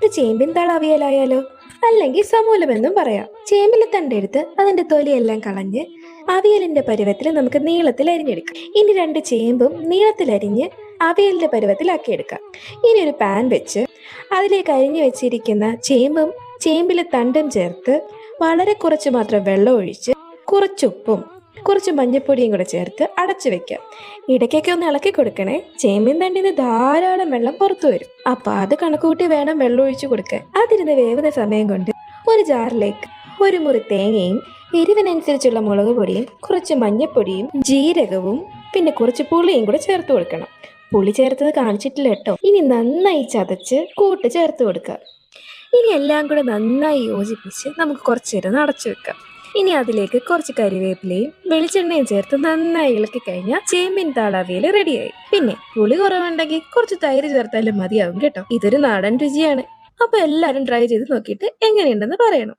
ഇത് ചേമ്പിൻ താള അവിയലായാലോ? അല്ലെങ്കിൽ സമൂലം എന്നും പറയാം. ചേമ്പിലെ തണ്ടെടുത്ത് അതിന്റെ തൊലിയെല്ലാം കളഞ്ഞ് അവിയലിന്റെ പരുവത്തിൽ നമുക്ക് നീളത്തിൽ അരിഞ്ഞെടുക്കാം. ഇനി 2 ചേമ്പും നീളത്തിൽ അരിഞ്ഞ് അവിയലിന്റെ പരുവത്തിലാക്കിയെടുക്കാം. ഇനി ഒരു പാൻ വെച്ച് അതിലേക്ക് അരിഞ്ഞു വെച്ചിരിക്കുന്ന ചേമ്പും ചേമ്പിലെ തണ്ടും ചേർത്ത് വളരെ കുറച്ച് മാത്രം വെള്ളം ഒഴിച്ച് കുറച്ചുപ്പും കുറച്ച് മഞ്ഞൾപ്പൊടിയും കൂടെ ചേർത്ത് അടച്ചു വെക്കാം. ഇടയ്ക്കൊക്കെ ഒന്ന് ഇളക്കി കൊടുക്കണേ. ചേമ്പിൻ തണ്ടിന് ധാരാളം വെള്ളം പുറത്തു വരും. അപ്പൊ അത് കണക്കുകൂട്ടി വേണം വെള്ളം ഒഴിച്ചു കൊടുക്കാൻ. അതിരുന്ന് വേവുന്ന സമയം കൊണ്ട് ഒരു ജാറിലേക്ക് ഒരു മുറി തേങ്ങയും എരിവിനനുസരിച്ചുള്ള മുളക് പൊടിയും കുറച്ച് മഞ്ഞൾപ്പൊടിയും ജീരകവും പിന്നെ കുറച്ച് പുളിയും കൂടെ ചേർത്ത് കൊടുക്കണം. പുളി ചേർത്തത് കാണിച്ചിട്ടില്ല കേട്ടോ. ഇനി നന്നായി ചതച്ച് കൂട്ട് ചേർത്ത് കൊടുക്കുക. ഇനി എല്ലാം കൂടെ നന്നായി യോജിപ്പിച്ച് നമുക്ക് കുറച്ചു നേരം അടച്ചു വെക്കാം. ഇനി അതിലേക്ക് കുറച്ച് കരിവേപ്പിലയും വെളിച്ചെണ്ണയും ചേർത്ത് നന്നായി ഇളക്കി കഴിഞ്ഞാൽ ചേമ്പിൻ താള അവിയൽ റെഡിയായി. പിന്നെ പുളി കുറവുണ്ടെങ്കിൽ കുറച്ച് തൈര് ചേർത്താലും മതിയാവും കേട്ടോ. ഇതൊരു നാടൻ രുചിയാണ്. അപ്പൊ എല്ലാവരും ട്രൈ ചെയ്ത് നോക്കിയിട്ട് എങ്ങനെയുണ്ടെന്ന് പറയണം.